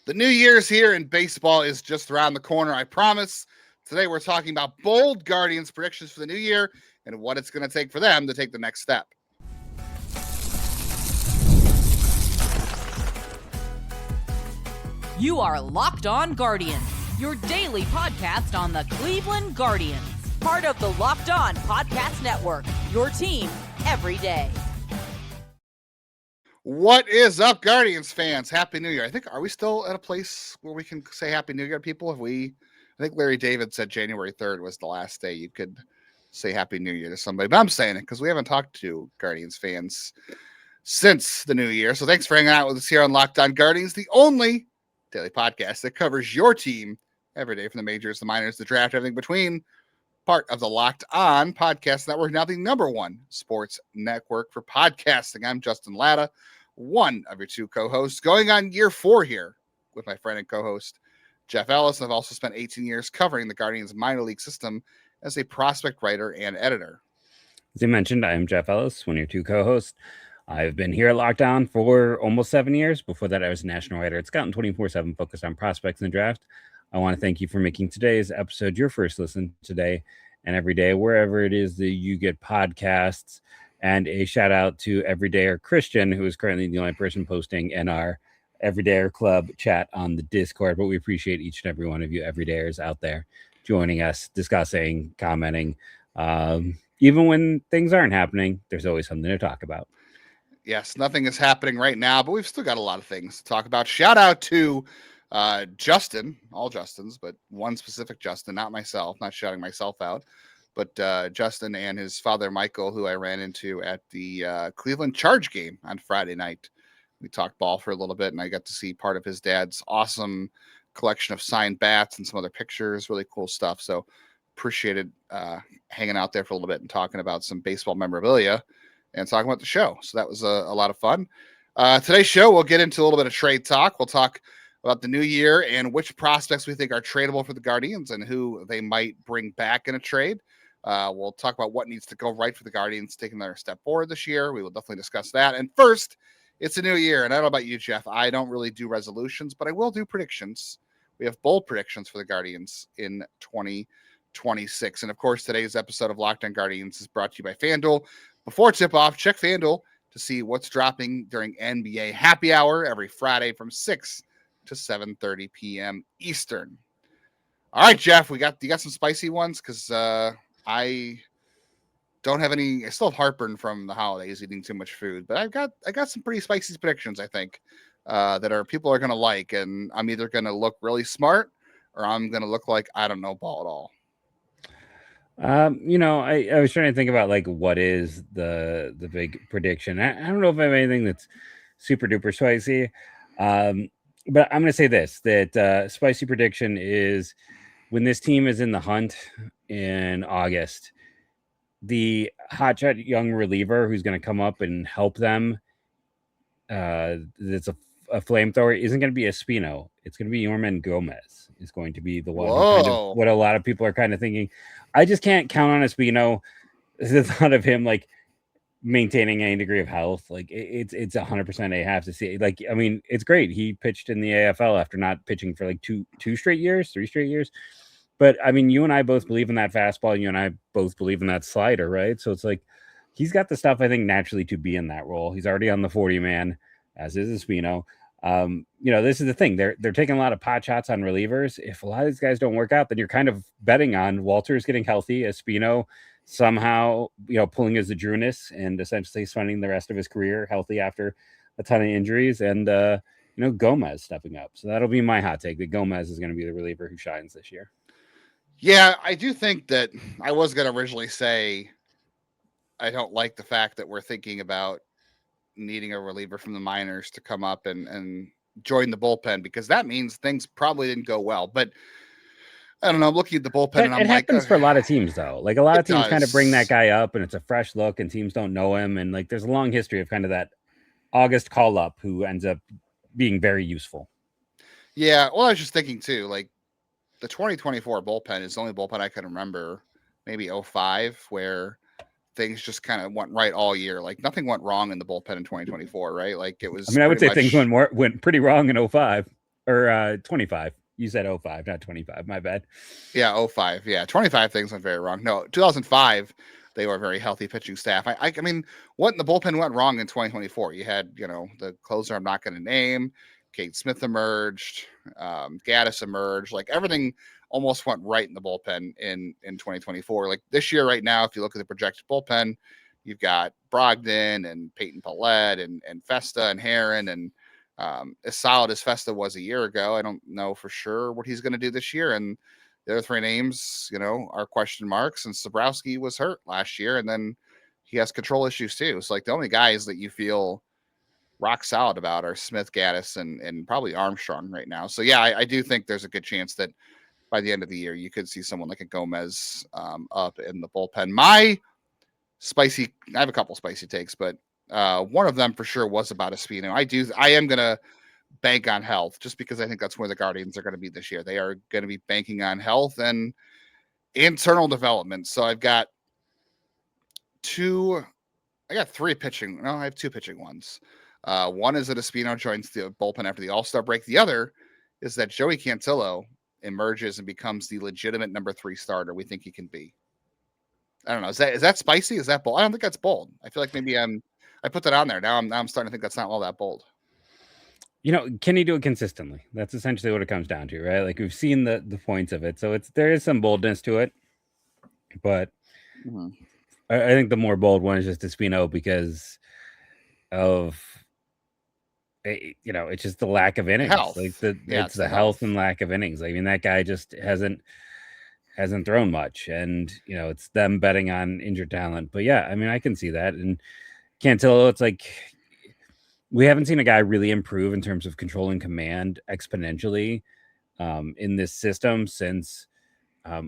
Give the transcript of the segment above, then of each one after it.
The new year's here and baseball is just around the corner, I promise. Today we're talking about bold Guardians predictions for the new year and what it's going to take for them to take the next step. You are Locked On Guardians, your daily podcast on the Cleveland Guardians. Part of the Locked On Podcast Network, your team every day. What is up, Guardians fans? Happy New Year. I think, are we still at a place where we can say Happy New Year, people? I think Larry David said January 3rd was the last day you could say Happy New Year to somebody. But I'm saying it because we haven't talked to Guardians fans since the new year. So thanks for hanging out with us here on Locked On Guardians, the only daily podcast that covers your team every day from the majors, the minors, the draft, everything between. Part of the Locked On Podcast Network, now the #1 sports network for podcasting. I'm Justin Lada, one of your two co-hosts, going on year 4 here with my friend and co-host Jeff Ellis. I've also spent 18 years covering the Guardians minor league system as a prospect writer and editor. As you mentioned, I am Jeff Ellis, one of your two co-hosts. I've been here at Locked On for almost 7 years. Before that, I was a national writer at Scout 24/7, focused on prospects and draft. I want to thank you for making today's episode your first listen today and every day, wherever it is that you get podcasts. And a shout out to Everydayer Christian, who is currently the only person posting in our Everydayer Club chat on the Discord. But we appreciate each and every one of you Everydayers out there joining us, discussing, commenting. Even when things aren't happening, there's always something to talk about. Yes, nothing is happening right now, but we've still got a lot of things to talk about. Shout out to Justin, all Justins, but one specific Justin, not myself, not shouting myself out, but Justin and his father, Michael, who I ran into at the Cleveland Charge game on Friday night. We talked ball for a little bit, and I got to see part of his dad's awesome collection of signed bats and some other pictures, really cool stuff. So appreciated hanging out there for a little bit and talking about some baseball memorabilia and talking about the show. So that was a lot of fun. Today's show, we'll get into a little bit of trade talk. We'll talk about the new year and which prospects we think are tradable for the Guardians and who they might bring back in a trade. We'll talk about what needs to go right for the Guardians taking their step forward this year. We will definitely discuss that. And first, it's a new year. And I don't know about you, Jeff. I don't really do resolutions, but I will do predictions. We have bold predictions for the Guardians in 2026. And of course, today's episode of Locked On Guardians is brought to you by FanDuel. Before tip-off, check FanDuel to see what's dropping during NBA Happy Hour every Friday from 6 to 7:30 p.m. Eastern. All right, Jeff, you got some spicy ones because I don't have any. I still have heartburn from the holidays eating too much food, but I got some pretty spicy predictions. I think that people are going to like, and I'm either going to look really smart or I'm going to look like I don't know ball at all. I was trying to think about like what is the big prediction. I don't know if I have anything that's super duper spicy. But I'm going to say this, that spicy prediction is when this team is in the hunt in August, the hotshot young reliever who's going to come up and help them, that's a flamethrower, isn't going to be Espino. It's going to be Yorman Gomez. Is going to be the one. Kind of what a lot of people are kind of thinking. I just can't count on Espino. The thought of him like maintaining any degree of health, like it's 100% a have to see. Like, I mean, it's great. He pitched in the AFL after not pitching for like 3 straight years. But I mean, you and I both believe in that fastball. You and I both believe in that slider, right? So it's like he's got the stuff, I think, naturally to be in that role. He's already on the 40-man, as is Espino. This is the thing. They're taking a lot of pot shots on relievers. If a lot of these guys don't work out, then you're kind of betting on Walters getting healthy, Espino somehow, pulling his Adrunas and essentially spending the rest of his career healthy after a ton of injuries, and Gomez stepping up. So that'll be my hot take, that Gomez is going to be the reliever who shines this year. Yeah, I do think that I was going to originally say I don't like the fact that we're thinking about needing a reliever from the minors to come up and join the bullpen, because that means things probably didn't go well. But I don't know. I'm looking at the bullpen and I'm it happens for a lot of teams, though. Like a lot of teams kind of bring that guy up and it's a fresh look and teams don't know him. And like there's a long history of kind of that August call up who ends up being very useful. Yeah. Well, I was just thinking too, like the 2024 bullpen is the only bullpen I can remember, maybe 05, where things just kind of went right all year. Like nothing went wrong in the bullpen in 2024, right? Like it was. I mean, I would say things went pretty wrong in 05. or 25. You said 05, not 25. My bad. Yeah, 05. Yeah, 25 things went very wrong. No, 2005, they were a very healthy pitching staff. I mean, what in the bullpen went wrong in 2024? You had, the closer I'm not going to name. Kate Smith emerged. Gaddis emerged. Like everything almost went right in the bullpen in 2024. Like this year, right now, if you look at the projected bullpen, you've got Brogdon and Peyton Pallette and Festa and Heron and as solid as Festa was a year ago. I don't know for sure what he's going to do this year. And the other three names, are question marks. And Sobrowski was hurt last year, and then he has control issues too. So like the only guys that you feel rock solid about are Smith, Gaddis, and probably Armstrong right now. So yeah, I do think there's a good chance that by the end of the year you could see someone like a Gomez up in the bullpen. I have a couple spicy takes, but one of them for sure was about Espino. I am going to bank on health just because I think that's where the Guardians are going to be this year. They are going to be banking on health and internal development. So I got three pitching. No, I have two pitching ones. One is that Espino joins the bullpen after the All-Star break. The other is that Joey Cantillo emerges and becomes the legitimate number 3 starter we think he can be. I don't know. Is that spicy? Is that bold? I don't think that's bold. I feel like maybe I put that on there. Now I'm starting to think that's not all that bold. Can he do it consistently? That's essentially what it comes down to, right? Like we've seen the points of it. So there is some boldness to it. But I think the more bold one is just Espino because of it's just the lack of innings. Health. Like it's the health and lack of innings. I mean, that guy just hasn't thrown much, and it's them betting on injured talent. But yeah, I mean, I can see that. And Cantillo, it's like we haven't seen a guy really improve in terms of control and command exponentially in this system since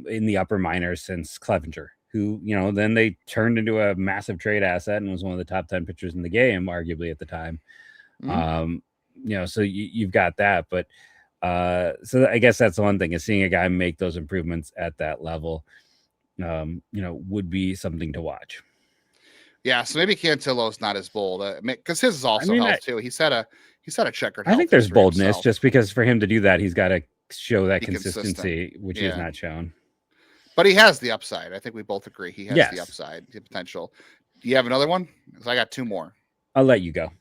in the upper minors since Clevenger, who then they turned into a massive trade asset and was one of the top 10 pitchers in the game, arguably at the time. So you've got that, but so I guess that's the one thing is seeing a guy make those improvements at that level, would be something to watch. Yeah, so maybe Cantillo's not as bold because his is also health too. He's had a checkered health. I think there's boldness just because for him to do that, he's got to show that consistency, which he's not shown. But he has the upside. I think we both agree he has the upside, the potential. Do you have another one? Because I got two more. I'll let you go.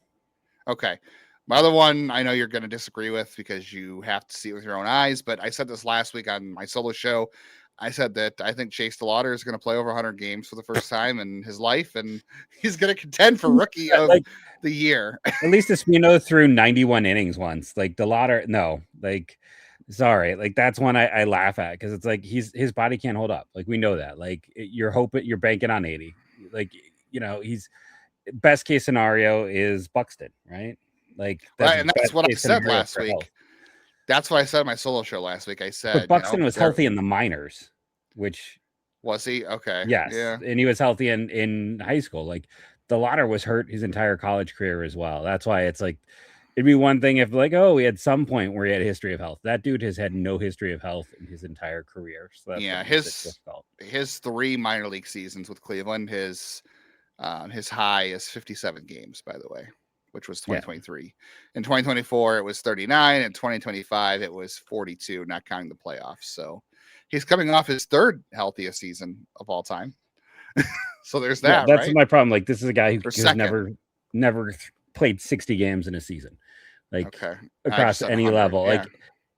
Okay. My other one, I know you're going to disagree with because you have to see it with your own eyes, but I said this last week on my solo show. I said that I think Chase DeLauter is going to play over 100 games for the first time in his life, and he's going to contend for rookie of the year. At least Espino threw 91 innings once. Like DeLauter, no. Like, sorry. Like, that's one I laugh at because it's like his body can't hold up. Like, we know that. Like, you're banking on 80. Like, he's best case scenario is Buxton, right? Like, and that's what I said last week. Health. That's what I said on my solo show last week. I said, but Buxton was healthy in the minors, which was he? Okay. Yes. Yeah. And he was healthy in high school. Like DeLauter was hurt his entire college career as well. That's why it's like, it'd be one thing if like, he had some point where he had a history of health. That dude has had no history of health in his entire career. So that's his 3 minor league seasons with Cleveland, his high is 57 games, by the way, which was 2023. Yeah. In 2024, it was 39. In 2025, it was 42, not counting the playoffs. So he's coming off his 3rd healthiest season of all time. So there's that. That's right? My problem. Like, this is a guy who has never played 60 games in a season, like across any level. Yeah. Like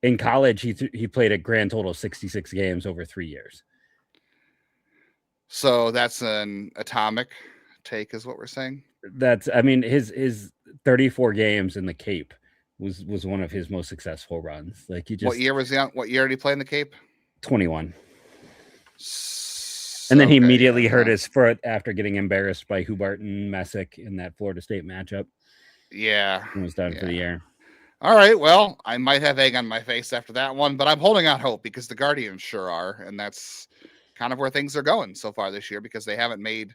in college, he played a grand total of 66 games over 3 years. So that's an atomic take, is what we're saying. His 34 games in the Cape was one of his most successful runs. Like what year was he on? What year did he play in the Cape? 21. And then he immediately hurt his foot after getting embarrassed by Hubart and Messick in that Florida State matchup. Yeah. And was done for the year. All right. Well, I might have egg on my face after that one, but I'm holding out hope because the Guardians sure are. And that's kind of where things are going so far this year because they haven't made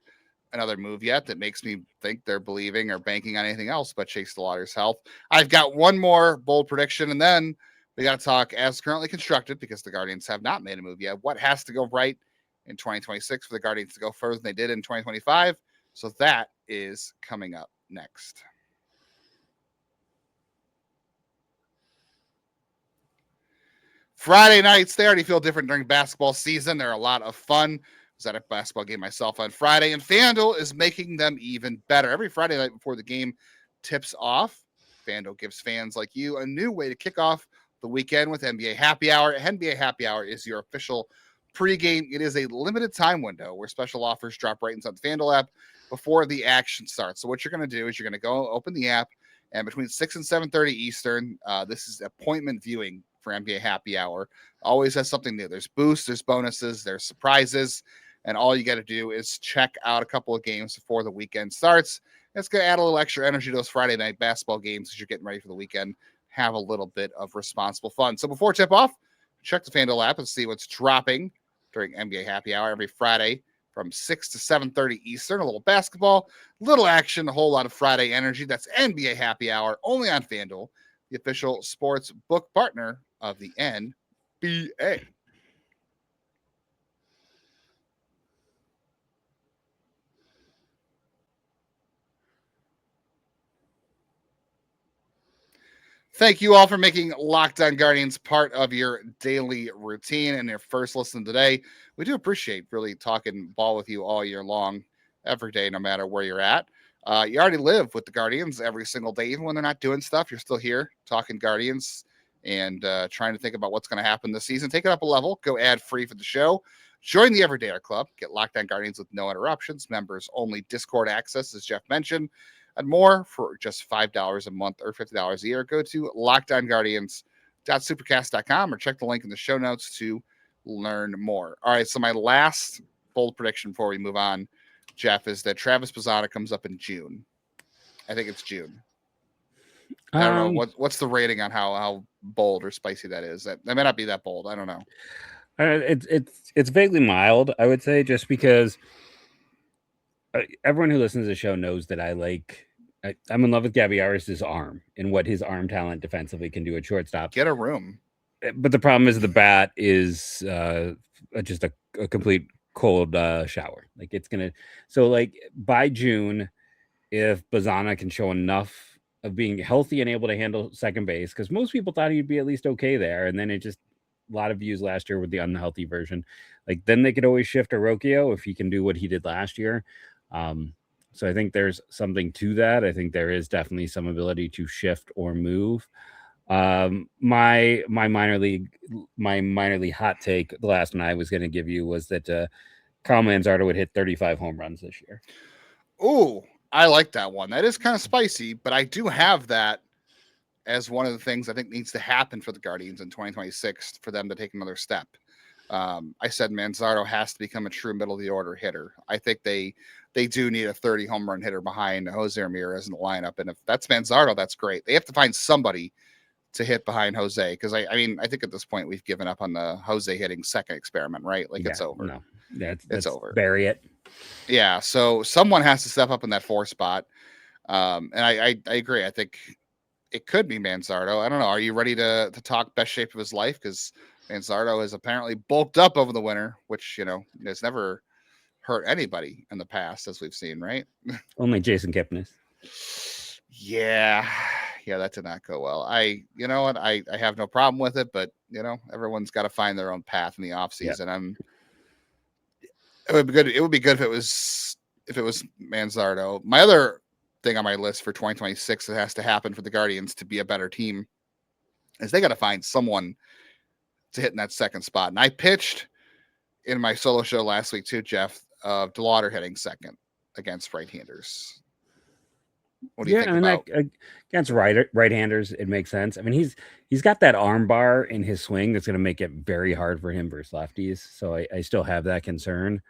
another move yet that makes me think they're believing or banking on anything else but Chase DeLauter's health. I've got one more bold prediction, and then we got to talk as currently constructed because the Guardians have not made a move yet. What has to go right in 2026 for the Guardians to go further than they did in 2025? So that is coming up next. Friday nights, they already feel different during basketball season. They're a lot of fun. I was at a basketball game myself on Friday, and FanDuel is making them even better. Every Friday night before the game tips off, FanDuel gives fans like you a new way to kick off the weekend with NBA Happy Hour. NBA Happy Hour is your official pregame. It is a limited time window where special offers drop right inside the FanDuel app before the action starts. So what you're going to do is you're going to go open the app, and between 6 and 7:30 Eastern, this is appointment viewing for NBA Happy Hour. Always has something new. There's boosts, there's bonuses, there's surprises, and all you got to do is check out a couple of games before the weekend starts. It's going to add a little extra energy to those Friday night basketball games as you're getting ready for the weekend. Have a little bit of responsible fun. So before tip-off, check the FanDuel app and see what's dropping during NBA Happy Hour every Friday from 6 to 7:30 Eastern. A little basketball, little action, a whole lot of Friday energy. That's NBA Happy Hour only on FanDuel, the official sports book partner of the NBA. Thank you all for making Locked On Guardians part of your daily routine and your first listen today. We do appreciate really talking ball with you all year long, every day, no matter where you're at. You already live with the Guardians every single day, even when they're not doing stuff. You're still here talking Guardians and trying to think about what's going to happen this season. Take it up a level. Go ad free for the show. Join the Everydayer Club. Get Locked On Guardians with no interruptions. Members only Discord access, as Jeff mentioned, and more for just $5 a month or $50 a year. Go to lockedonguardians.supercast.com or check the link in the show notes to learn more. All right, so my last bold prediction before we move on, Jeff, is that Travis Bazzana comes up in June. I think it's June. I don't know what's the rating on how bold or spicy that is. That may not be that bold. I don't know. It's vaguely mild, I would say, just because everyone who listens to the show knows that I'm in love with Gabby Harris's arm and what his arm talent defensively can do at shortstop. Get a room. But the problem is the bat is just a complete cold shower. Like it's gonna. So like by June, if Bazzana can show enough of being healthy and able to handle second base, because most people thought he'd be at least okay there, and then it just a lot of views last year with the unhealthy version. Like then they could always shift to Rocchio if he can do what he did last year. So I think there's something to that. I think there is definitely some ability to shift or move. My minor league hot take, the last one I was going to give you, was that Kyle Manzardo would hit 35 home runs this year. Oh, I like that one. That is kind of spicy, but I do have that as one of the things I think needs to happen for the Guardians in 2026 for them to take another step. I said Manzardo has to become a true middle of the order hitter. I think they do need a 30 home run hitter behind José Ramírez in the lineup. And if that's Manzardo, that's great. They have to find somebody to hit behind Jose. Cause I mean, I think at this point we've given up on the Jose hitting second experiment, right? Like it's over. No, it's over. Bury it. Yeah. So someone has to step up in that 4 spot. And I agree. I think it could be Manzardo. I don't know. Are you ready to talk best shape of his life? Cause Manzardo has apparently bulked up over the winter, which, has never hurt anybody in the past, as we've seen, right? Only Jason Kipnis. Yeah, that did not go well. I have no problem with it, but everyone's got to find their own path in the offseason. Yep. It would be good. It would be good if it was Manzardo. My other thing on my list for 2026 that has to happen for the Guardians to be a better team is they got to find someone to hit in that second spot. And I pitched in my solo show last week too, Jeff, of DeLauter hitting second against right-handers. What do you think about? Against right-handers, it makes sense. I mean, he's got that arm bar in his swing that's going to make it very hard for him versus lefties. So I still have that concern.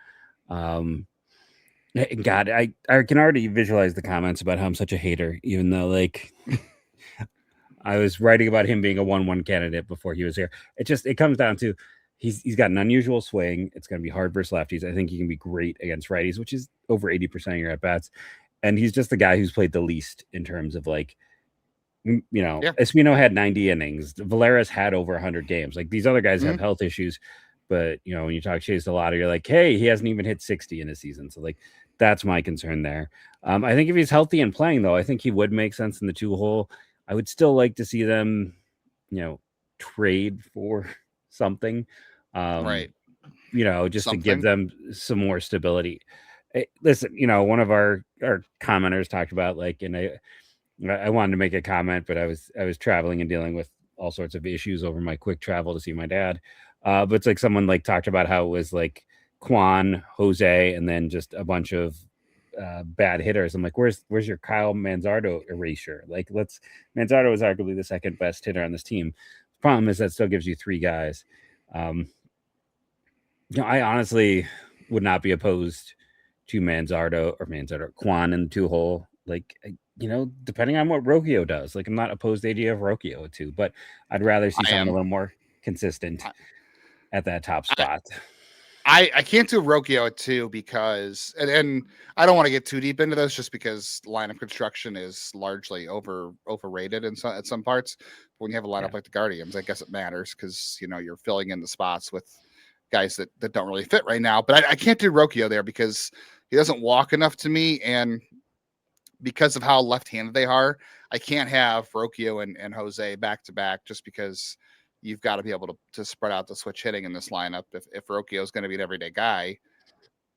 God, I can already visualize the comments about how I'm such a hater, even though like I was writing about him being a 1-1 candidate before he was here. It comes down to he's got an unusual swing. It's going to be hard versus lefties. I think he can be great against righties, which is over 80% of your at bats. And he's just the guy who's played the least in terms of like, Espino had 90 innings. Valeras had over 100 games. Like these other guys have health issues, but when you talk Chase DeLauter, you're like, hey, he hasn't even hit 60 in a season. So like, that's my concern there. I think if he's healthy and playing though, I think he would make sense in the 2-hole. I would still like to see them, trade for something. Right. Just to give them some more stability. Listen, one of our commenters talked about and I wanted to make a comment, but I was traveling and dealing with all sorts of issues over my quick travel to see my dad. But it's like someone talked about how it was Quan, Jose, and then just a bunch of bad hitters. I'm like, where's your Kyle Manzardo erasure? Manzardo is arguably the second best hitter on this team. The problem is that still gives you 3 guys. I honestly would not be opposed to Manzardo, Quan in the 2-hole. Depending on what Rocchio does. I'm not opposed to the idea of Rocchio too, but I'd rather see someone a little more consistent at that top spot. I can't do Rocchio at 2 because, and I don't want to get too deep into this just because lineup construction is largely overrated at some parts. But when you have a lineup like the Guardians, I guess it matters because you're filling in the spots with guys that don't really fit right now. But I can't do Rocchio there because he doesn't walk enough to me, and because of how left-handed they are, I can't have Rocchio and Jose back to back just because you've got to be able to spread out the switch hitting in this lineup. If Rocchio is going to be an everyday guy,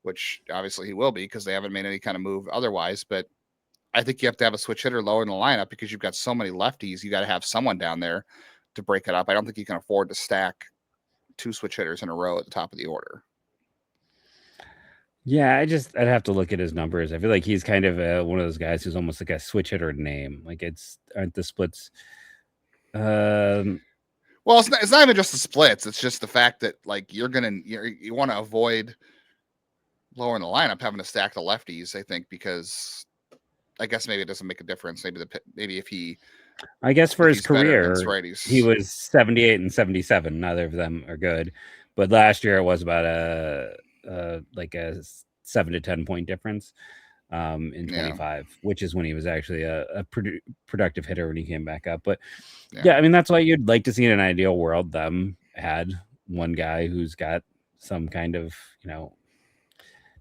which obviously he will be because they haven't made any kind of move otherwise, but I think you have to have a switch hitter lower in the lineup because you've got so many lefties. You got to have someone down there to break it up. I don't think you can afford to stack 2 switch hitters in a row at the top of the order. Yeah, I'd have to look at his numbers. I feel like he's kind of one of those guys who's almost like a switch hitter name. Aren't the splits? Well, it's not even just the splits. It's just the fact that you want to avoid lowering the lineup, having to stack the lefties. I think because I guess maybe it doesn't make a difference. Maybe if he, I guess for his career, he was 78 and 77. Neither of them are good, but last year it was about a 7 to 10 point difference in 25, which is when he was actually a productive hitter when he came back up. But I mean, that's why you'd like to see in an ideal world them add one guy who's got some kind of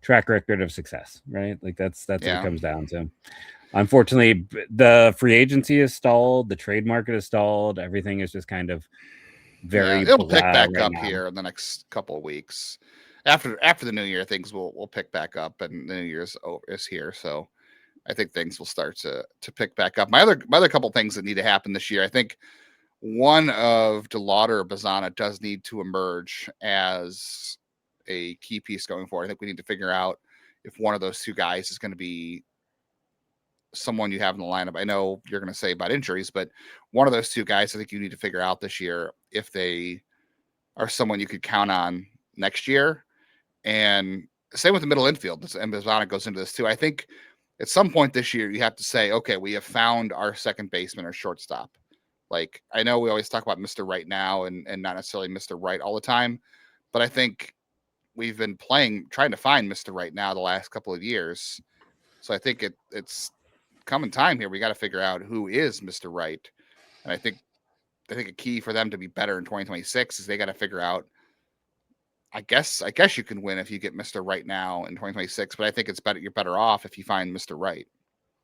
track record of success, right? That's what it comes down to. Unfortunately, the free agency is stalled, the trade market is stalled, everything is just kind of very it'll pick back up here in the next couple of weeks. After the new year, things will pick back up, and the new year's is here. So I think things will start to pick back up. My other couple things that need to happen this year, I think one of DeLauter or Bazzana does need to emerge as a key piece going forward. I think we need to figure out if one of those 2 guys is going to be someone you have in the lineup. I know you're going to say about injuries, but one of those 2 guys, I think you need to figure out this year if they are someone you could count on next year. And same with the middle infield, and Bazzana goes into this too. I think at some point this year, you have to say, okay, we have found our second baseman or shortstop. I know we always talk about Mr. Right now and not necessarily Mr. Right all the time, but I think we've been trying to find Mr. Right now the last couple of years. So I think it's coming time here. We got to figure out who is Mr. Right. And I think a key for them to be better in 2026 is they got to figure out, I guess you can win if you get Mr. Right now in 2026, but I think you're better off if you find Mr. Right.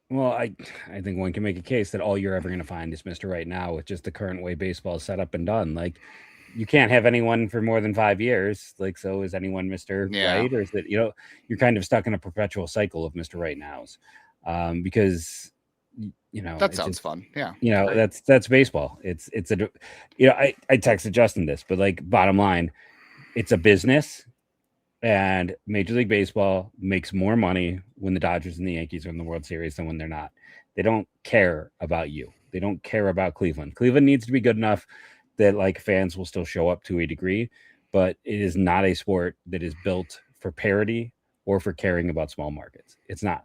Well, I think one can make a case that all you're ever going to find is Mr. Right now with just the current way baseball is set up and done. You can't have anyone for more than 5 years. So is anyone Mr. Right? Or is it, you're kind of stuck in a perpetual cycle of Mr. Right nows because, that sounds fun. Yeah. That's baseball. I texted Justin this, but bottom line, it's a business. And Major League Baseball makes more money when the Dodgers and the Yankees are in the World Series than when they're not. They don't care about you. They don't care about Cleveland. Cleveland needs to be good enough that fans will still show up to a degree, but it is not a sport that is built for parity or for caring about small markets. It's not.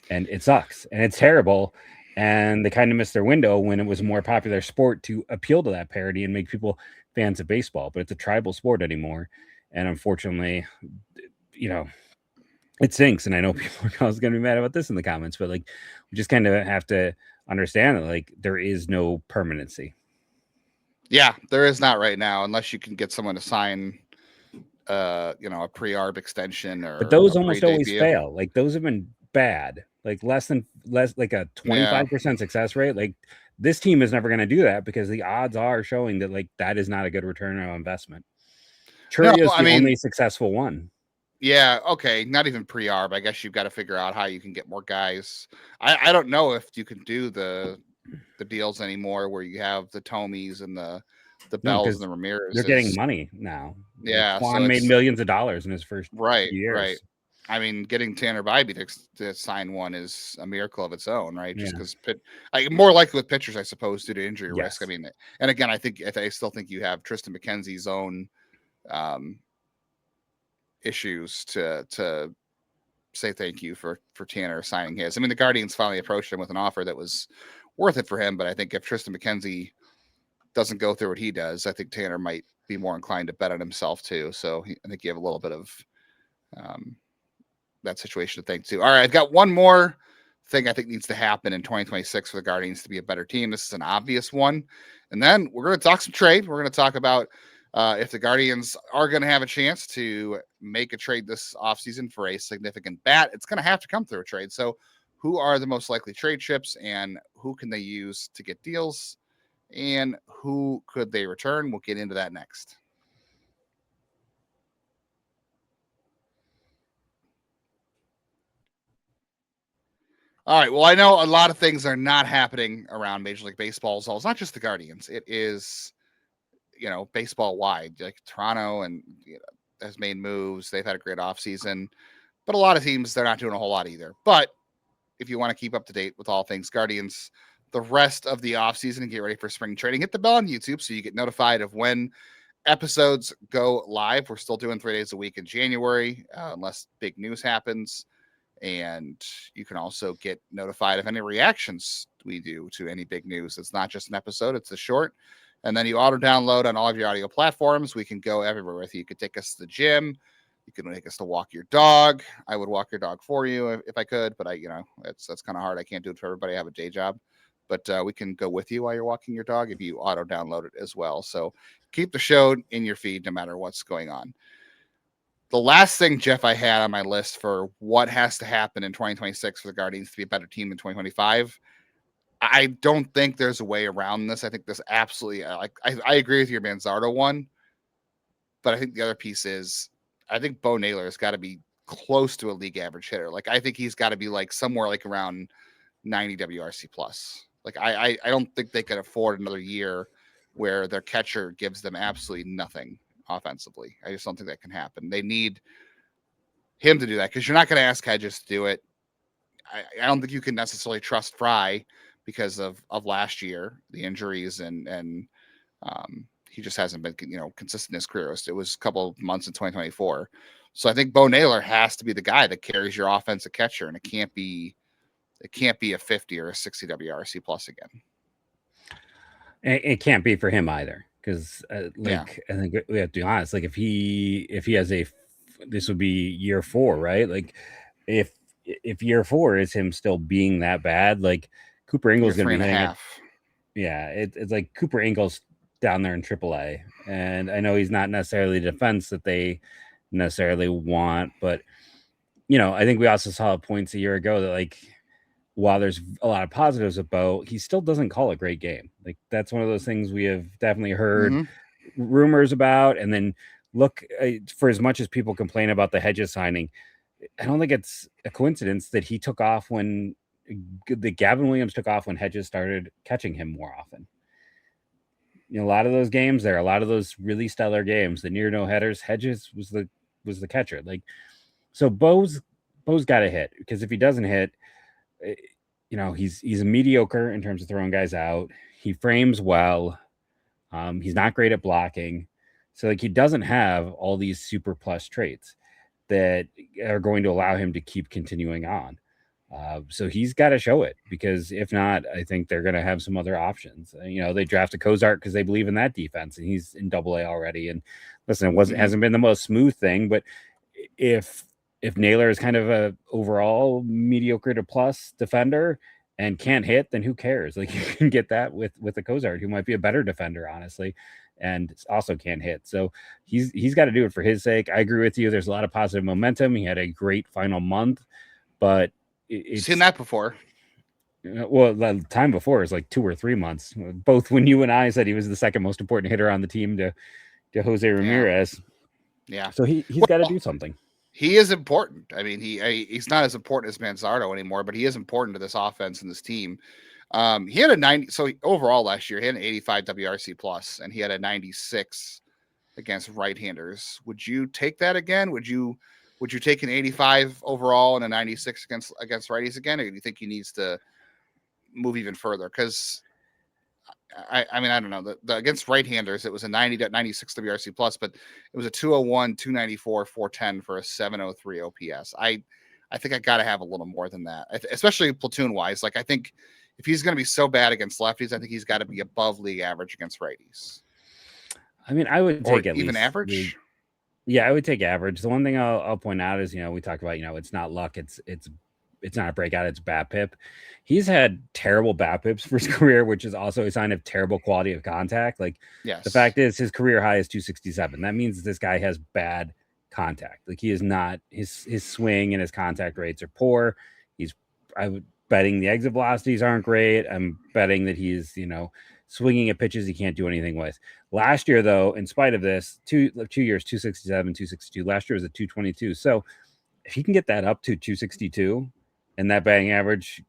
And it sucks. And it's terrible. And they kind of missed their window when it was a more popular sport to appeal to that parity and make people fans of baseball. But it's a tribal sport anymore. And unfortunately, it sinks. And I know people are always going to be mad about this in the comments, but we just kind of have to understand that there is no permanency. Yeah, there is not right now, unless you can get someone to sign, a pre-arb extension or. But those almost always fail. Those have been bad. Less a 25% success rate. This team is never going to do that because the odds are showing that like that is not a good return on investment. Churi is the only successful one. Yeah, okay, not even pre-R, but I guess you've got to figure out how you can get more guys. I don't know if you can do the deals anymore where you have the Tomies and the Bells and the Ramirez. They're getting money now. Yeah, like Juan made millions of dollars in his first years. Right. I mean, getting Tanner Bybee to sign one is a miracle of its own, right? Just because more likely with pitchers, I suppose, due to injury risk. I mean, and again, I still think you have Tristan McKenzie's own issues to say thank you for Tanner signing his. I mean, the Guardians finally approached him with an offer that was worth it for him, but I think if Tristan McKenzie doesn't go through what he does, I think Tanner might be more inclined to bet on himself too. So I think you have a little bit of that situation to think too. All right, I've got one more thing I think needs to happen in 2026 for the Guardians to be a better team. This is an obvious one. And then we're going to talk some trade. We're going to talk about if the Guardians are going to have a chance to make a trade this offseason for a significant bat, it's going to have to come through a trade. So who are the most likely trade chips and who can they use to get deals and who could they return? We'll get into that next. All right. Well, I know a lot of things are not happening around Major League Baseball. So it's not just the Guardians. It is, baseball wide. Like Toronto and has made moves. They've had a great offseason. But a lot of teams, they're not doing a whole lot either. But if you want to keep up to date with all things Guardians, the rest of the offseason and get ready for spring training, hit the bell on YouTube so you get notified of when episodes go live. We're still doing 3 days a week in January, unless big news happens. And you can also get notified of any reactions we do to any big news. It's not just an episode, it's a short. And then you auto download on all of your audio platforms. We can go everywhere with you. You could take us to the gym. You can take us to walk your dog. I would walk your dog for you if I could, but that's kind of hard. I can't do it for everybody. I have a day job, but we can go with you while you're walking your dog if you auto download it as well. So keep the show in your feed no matter what's going on. The last thing, Jeff, I had on my list for what has to happen in 2026 for the Guardians to be a better team in 2025. I don't think there's a way around this. I think this absolutely, I agree with your Manzardo one, but I think the other piece is, I think Bo Naylor has got to be close to a league average hitter. Like, I think he's got to be like somewhere like around 90 WRC plus. Like, I don't think they could afford another year where their catcher gives them absolutely nothing offensively. I just don't think that can happen. They need him to do that because you're not going to ask Hedges to do it. I don't think you can necessarily trust Fry because of last year, the injuries and he just hasn't been consistent in his career. It was a couple of months in 2024. So I think Bo Naylor has to be the guy that carries your offensive catcher, and it can't be a 50 or a 60 WRC plus again. It can't be for him either. Because I think we have to be honest. Like if he has this would be year 4, right? Like if year 4 is him still being that bad, like Cooper Ingle's going to be hitting it. It's like Cooper Ingle's down there in AAA, and I know he's not necessarily the defense that they necessarily want, but I think we also saw points a year ago that like, while there's a lot of positives of Bo, he still doesn't call a great game. Like that's one of those things we have definitely heard rumors about. And then look, for as much as people complain about the Hedges signing, I don't think it's a coincidence that he took off when Gavin Williams took off when Hedges started catching him more often. A lot of those games there, a lot of those really stellar games, the near no headers, Hedges was the catcher. Like, so Bo's got to hit, because if he doesn't hit, he's a mediocre in terms of throwing guys out. He frames well. He's not great at blocking. So like he doesn't have all these super plus traits that are going to allow him to keep continuing on. So he's got to show it, because if not, I think they're going to have some other options. They drafted Cozart because they believe in that defense, and he's in AA already. And listen, hasn't been the most smooth thing, but if Naylor is kind of a overall mediocre to plus defender and can't hit, then who cares? Like, you can get that with a Cozart, who might be a better defender, honestly, and also can't hit. So he's got to do it for his sake. I agree with you. There's a lot of positive momentum. He had a great final month, but seen that before. Well, the time before is like 2 or 3 months. Both when you and I said he was the second most important hitter on the team to José Ramírez. Yeah. So he's got to do something. He is important. I mean, he's not as important as Manzardo anymore, but he is important to this offense and this team. He had a 90. So overall last year, he had an 85 WRC plus, and he had a 96 against right-handers. Would you take that again? Would you take an 85 overall and a 96 against righties again, or do you think he needs to move even further? Because I mean, I don't know. The against right-handers, it was a 96 WRC plus, but it was a 201, 294, 410 for a 703 OPS. I think I got to have a little more than that, especially platoon-wise. Like, I think if he's going to be so bad against lefties, I think he's got to be above league average against righties. I mean, I would take at even least average. Yeah, I would take average. The one thing I'll point out is, we talked about, it's not luck. It's not a breakout. It's BABIP. He's had terrible BABIPs for his career, which is also a sign of terrible quality of contact. Like, yes, the fact is his career high is 267. That means this guy has bad contact. Like, he is not, his swing and his contact rates are poor. I would betting the exit velocities aren't great. I'm betting that he's, swinging at pitches he can't do anything with. Last year, though, in spite of this, 2 years, 267, 262. Last year was a 222. So if he can get that up to 262, and that batting average,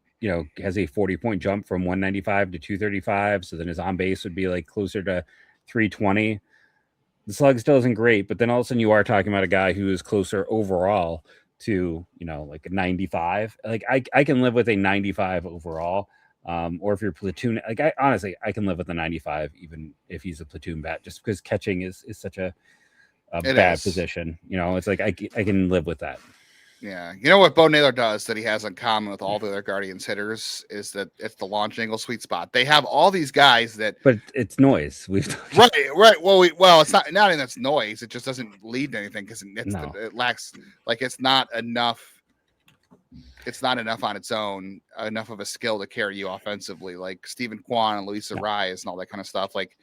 has a 40-point jump from 195 to 235, so then his on base would be like closer to 320. The slug still isn't great, but then all of a sudden you are talking about a guy who is closer overall to, like a 95. Like, I can live with a 95 overall. Or if you're platoon, like, honestly, I can live with a 95, even if he's a platoon bat, just because catching is such a bad position. It's like, I can live with that. Yeah. You know what Bo Naylor does that he has in common with all the other Guardians hitters is that it's the launch angle sweet spot. They have all these guys but it's noise. Right. Well, it's not even that's noise. It just doesn't lead to anything because it lacks, like, it's not enough. It's not enough on its own, enough of a skill to carry you offensively, like Stephen Kwan and Luis Arraez and all that kind of stuff. Like,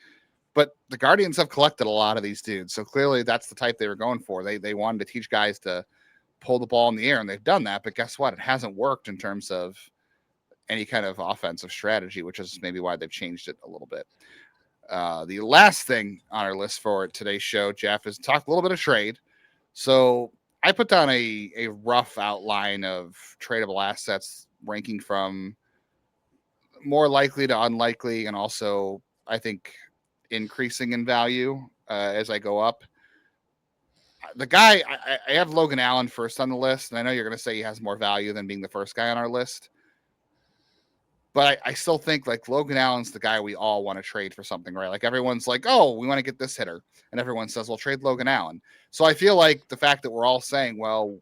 but the Guardians have collected a lot of these dudes, so clearly that's the type they were going for. They wanted to teach guys to pull the ball in the air, and they've done that. But guess what? It hasn't worked in terms of any kind of offensive strategy, which is maybe why they've changed it a little bit. The last thing on our list for today's show, Jeff, is talk a little bit of trade. So I put down a rough outline of tradable assets ranking from more likely to unlikely, and also I think increasing in value as I go up. The guy, I have Logan Allen first on the list, and I know you're going to say he has more value than being the first guy on our list. But I still think, like, Logan Allen's the guy we all want to trade for something, right? Like, everyone's like, oh, we want to get this hitter. And everyone says, well, trade Logan Allen. So I feel like the fact that we're all saying, well,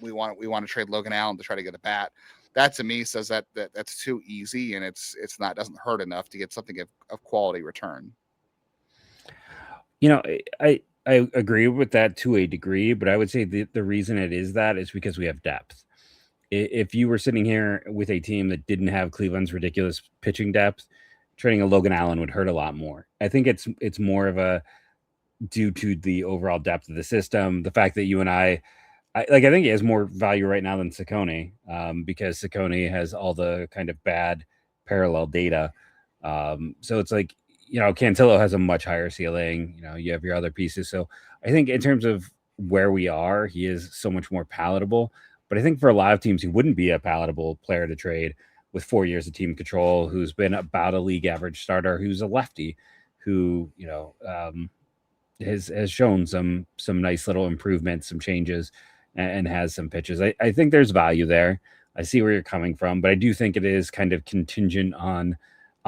we want to trade Logan Allen to try to get a bat, that to me says that's too easy, and doesn't hurt enough to get something of quality return. I agree with that to a degree, but I would say the reason it is that is because we have depth. If you were sitting here with a team that didn't have Cleveland's ridiculous pitching depth, trading a Logan Allen would hurt a lot more. I think it's more of a due to the overall depth of the system, the fact that you and I think he has more value right now than Ciccone, because Ciccone has all the kind of bad parallel data. So it's like, Cantillo has a much higher ceiling. You have your other pieces. So I think in terms of where we are, he is so much more palatable. But I think for a lot of teams, he wouldn't be a palatable player to trade with 4 years of team control, who's been about a league average starter, who's a lefty, who, has shown some nice little improvements, some changes, and has some pitches. I think there's value there. I see where you're coming from, but I do think it is kind of contingent on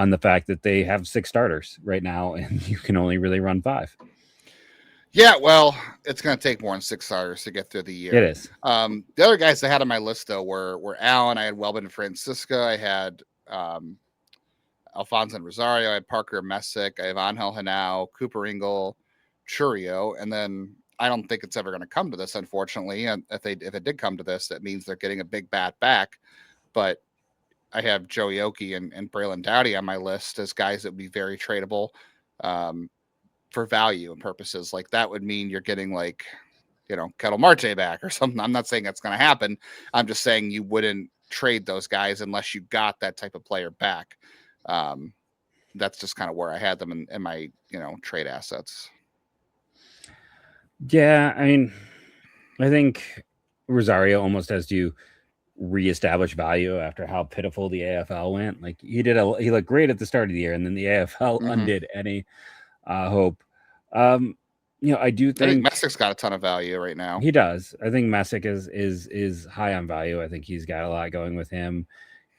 the fact that they have 6 starters right now, and you can only really run 5. Yeah, well, it's going to take more than 6 starters to get through the year. It is. The other guys I had on my list, though, were Allen. I had Welbin and Francisco. I had Alfonso and Rosario. I had Parker Messick. I have Angel Henao, Cooper Ingle, Churio. And then I don't think it's ever going to come to this, unfortunately. And if it did come to this, that means they're getting a big bat back. But I have Joey Oakey and Braylon Dowdy on my list as guys that would be very tradable. For value and purposes. Like, that would mean you're getting, like, Kettle Marte back or something. I'm not saying that's going to happen. I'm just saying you wouldn't trade those guys unless you got that type of player back. That's just kind of where I had them in my, trade assets. Yeah, I mean, I think Rosario almost has to reestablish value after how pitiful the AFL went. Like he looked great at the start of the year, and then the AFL undid any hope. I do think Messic's got a ton of value right now. He does. I think Messick is high on value. I think he's got a lot going with him.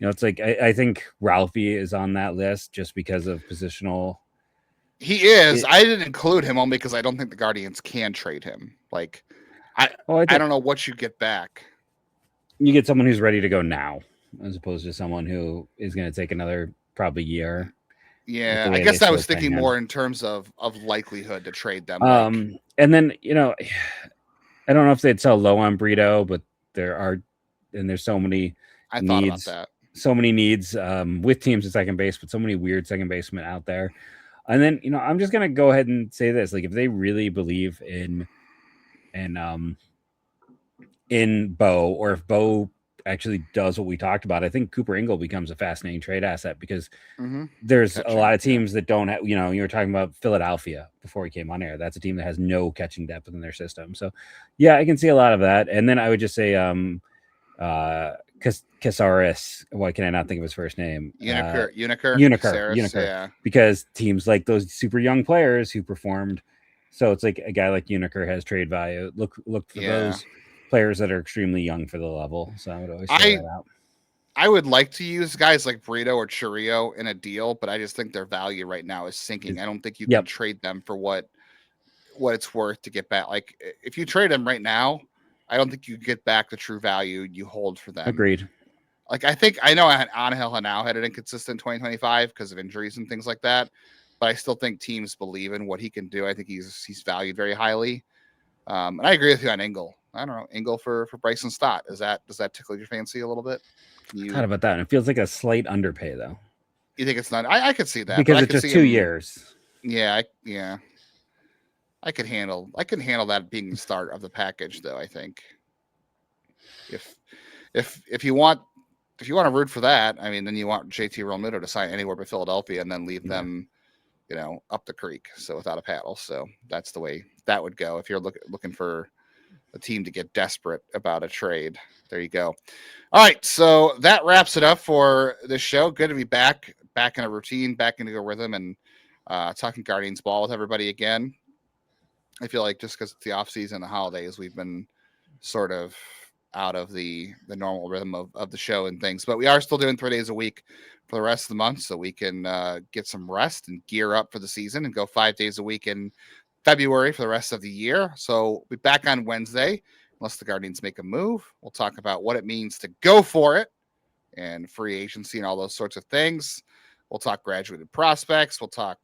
It's like I think Ralphie is on that list just because of positional. He is. I didn't include him only because I don't think the Guardians can trade him. Like, I don't know what you get back. You get someone who's ready to go now, as opposed to someone who is going to take another probably year. Yeah, I guess I was thinking more in terms of likelihood to trade them. And then I don't know if they'd sell low on Brito, but there's so many I needs, thought about that. So many needs with teams at second base, but so many weird second basemen out there. And then I'm just gonna go ahead and say this: like, if they really believe in Bo, or if Bo actually does what we talked about, I think Cooper Ingle becomes a fascinating trade asset because there's a lot of teams that don't have, you were talking about Philadelphia before we came on air. That's a team that has no catching depth in their system. So yeah, I can see a lot of that. And then I would just say Casares, why can I not think of his first name? Uniker. Yeah. Because teams like those super young players who performed. So it's like a guy like Uniker has trade value. Look for those players that are extremely young for the level. So I would always say that out. I would like to use guys like Brito or Chourio in a deal, but I just think their value right now is sinking. I don't think you can trade them for what it's worth to get back. Like, if you trade them right now, I don't think you get back the true value you hold for them. Agreed. Like, I know Angel Hanao had an inconsistent 2025 because of injuries and things like that, but I still think teams believe in what he can do. I think he's valued very highly. And I agree with you on Ingle. I don't know, Ingle for Bryson Stott. Does that tickle your fancy a little bit? Thought about that. And it feels like a slight underpay, though. You think it's not? I could see that because it's just 2 years. Yeah, I could handle that being the start of the package, though. I think if you want to root for that, I mean, then you want JT Realmuto to sign anywhere but Philadelphia and then leave them, up the creek, so without a paddle. So that's the way that would go if you're looking for a team to get desperate about a trade. There you go. All right, so that wraps it up for this show. Good to be back in a routine, back into a rhythm, and talking Guardians ball with everybody again. I feel like just because it's the off season, the holidays, we've been sort of out of the normal rhythm of the show and things, but we are still doing 3 days a week for the rest of the month, so we can get some rest and gear up for the season and go 5 days a week in February for the rest of the year. So we'll be back on Wednesday, unless the Guardians make a move. We'll talk about what it means to go for it and free agency and all those sorts of things. We'll talk graduated prospects. We'll talk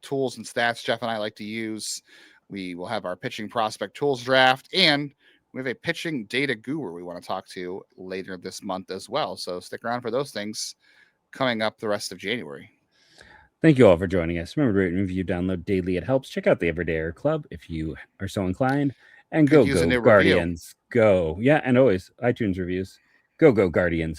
tools and stats Jeff and I like to use. We will have our pitching prospect tools draft, and we have a pitching data guru we want to talk to later this month as well. So stick around for those things coming up the rest of January. Thank you all for joining us. Remember to rate and review, download daily. It helps. Check out the Everydayer Club if you are so inclined. And go Guardians. Review. Go. Yeah, and always iTunes reviews. Go Guardians.